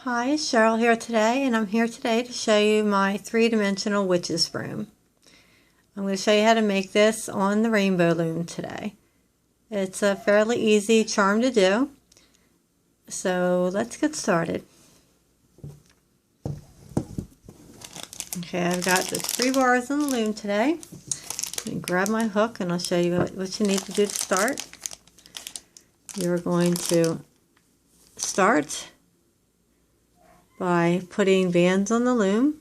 Hi, it's Cheryl here today, and I'm here today to show you my three-dimensional witch's broom. I'm going to show you how to make this on the rainbow loom today. It's a fairly easy charm to do, so let's get started. Okay, I've got the 3 bars on the loom today. Let me grab my hook and I'll show you what you need to do to start. You're going to start by putting bands on the loom.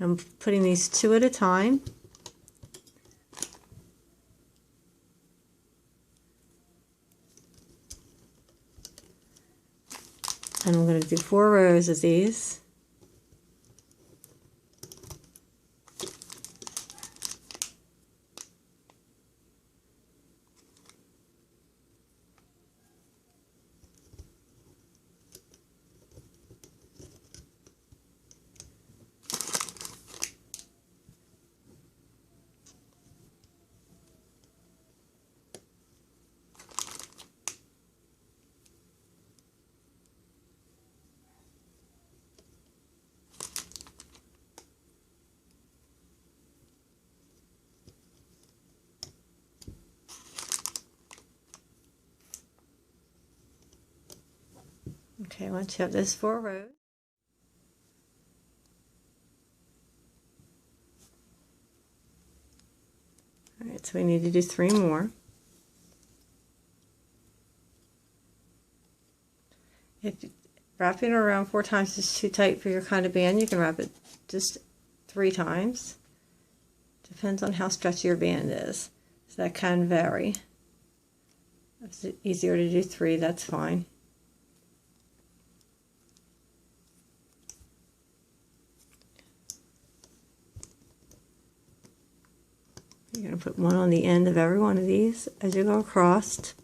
I'm putting these 2 at a time. And I'm going to do 4 rows of these. Okay, once you have this 4 rows, alright, so we need to do 3 more. If wrapping it around 4 times is too tight for your kind of band, you can wrap it just 3 times. Depends on how stretchy your band is, so that can vary. If it's easier to do 3, that's fine. You're going to put one on the end of every one of these as you go across.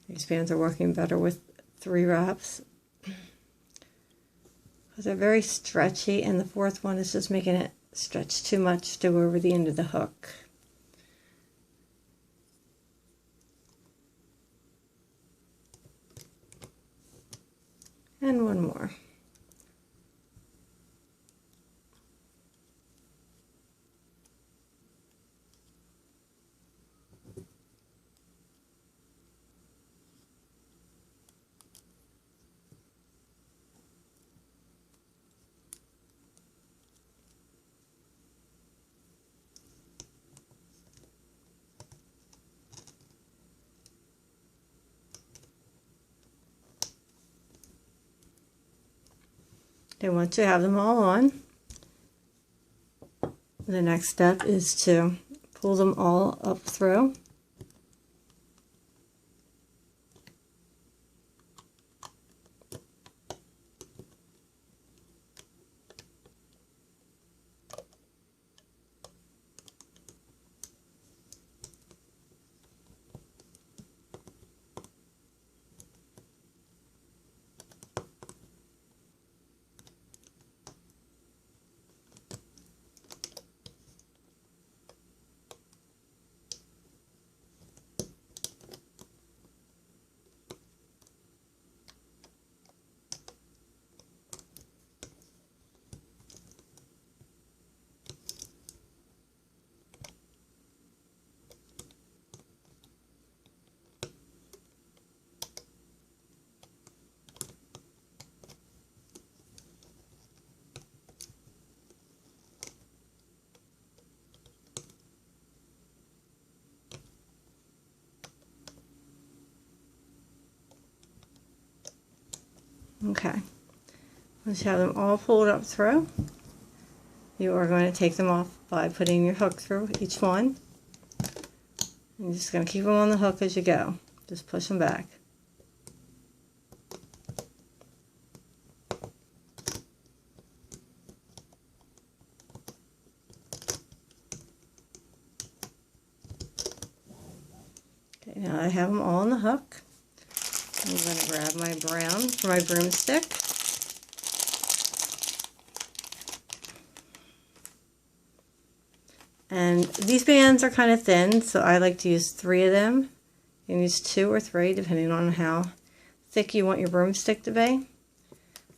These bands are working better with 3 wraps because they're very stretchy, and the 4th one is just making it stretch too much to go over the end of the hook. And 1 more. And once you have them all on, the next step is to pull them all up through. Okay, once you have them all pulled up through, you are going to take them off by putting your hook through each one. You're just going to keep them on the hook as you go. Just push them back. Okay, now I have them all on the hook. I'm going to grab my brown for my broomstick. And these bands are kind of thin, so I like to use 3 of them. You can use 2 or 3 depending on how thick you want your broomstick to be.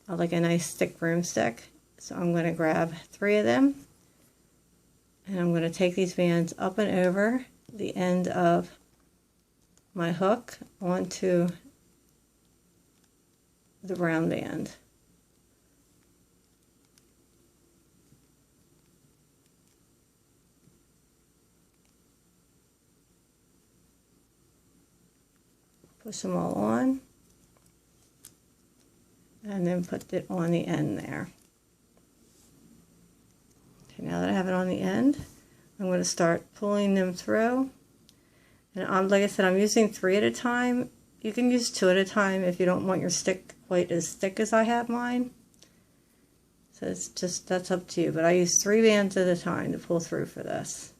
I like a nice thick broomstick, so I'm going to grab 3 of them, and I'm going to take these bands up and over the end of my hook onto the brown band. Push them all on, and then put it on the end there. Okay, now that I have it on the end, I'm going to start pulling them through. And like I said, I'm using 3 at a time. You can use 2 at a time if you don't want your stick quite as thick as I have mine. So it's just, that's up to you. But I use 3 bands at a time to pull through for this,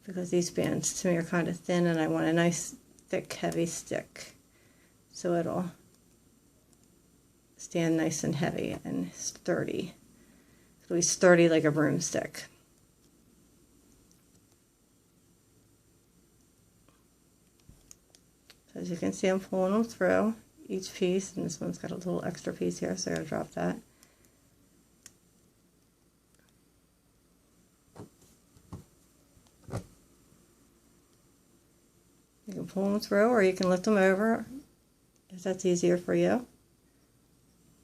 because these bands to me are kind of thin and I want a nice thick heavy stick so it'll stand nice and heavy and sturdy. It'll be sturdy like a broomstick. So as you can see, I'm pulling them through each piece, and this one's got a little extra piece here, so I gotta drop that. You can pull them through, or you can lift them over if that's easier for you.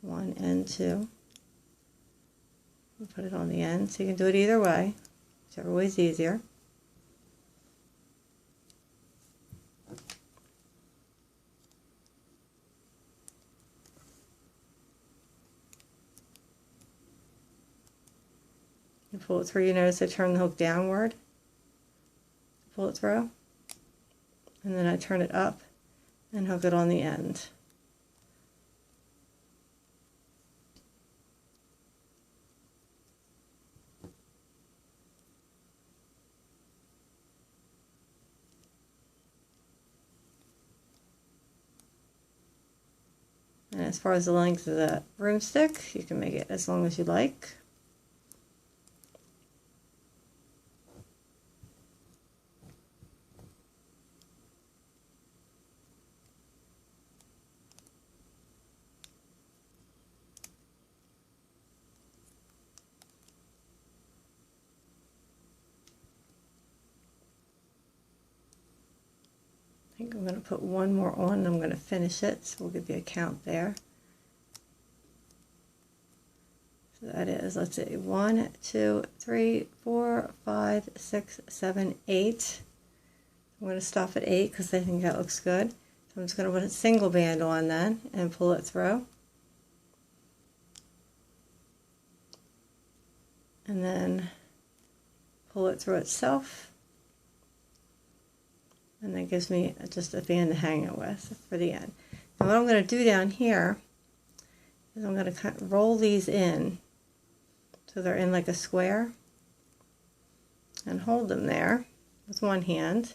1 and 2. Put it on the end, so you can do it either way, whichever way is easier. You pull it through, you notice I turn the hook downward, pull it through, and then I turn it up and hook it on the end. And as far as the length of the broomstick, you can make it as long as you like. I think I'm going to put one more on and I'm going to finish it, so we'll give you a count there. So that is, let's see, 1, 2, 3, 4, 5, 6, 7, 8. I'm going to stop at 8 because I think that looks good. So I'm just going to put a single band on then and pull it through. And then pull it through itself. And that gives me just a band to hang it with for the end. And what I'm going to do down here is I'm going to kind of roll these in so they're in like a square, and hold them there with one hand.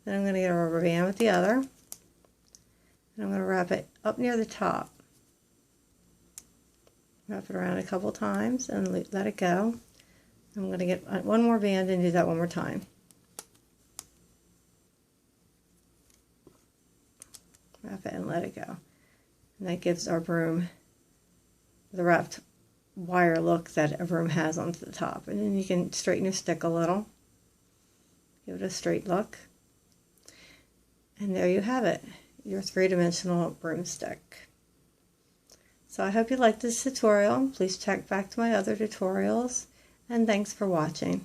Then I'm going to get a rubber band with the other, and I'm going to wrap it up near the top. Wrap it around a couple times and let it go. I'm going to get one more band and do that one more time. Wrap it and let it go. And that gives our broom the wrapped wire look that a broom has onto the top. And then you can straighten your stick a little. Give it a straight look. And there you have it, your 3-dimensional broomstick. So I hope you liked this tutorial. Please check back to my other tutorials. And thanks for watching.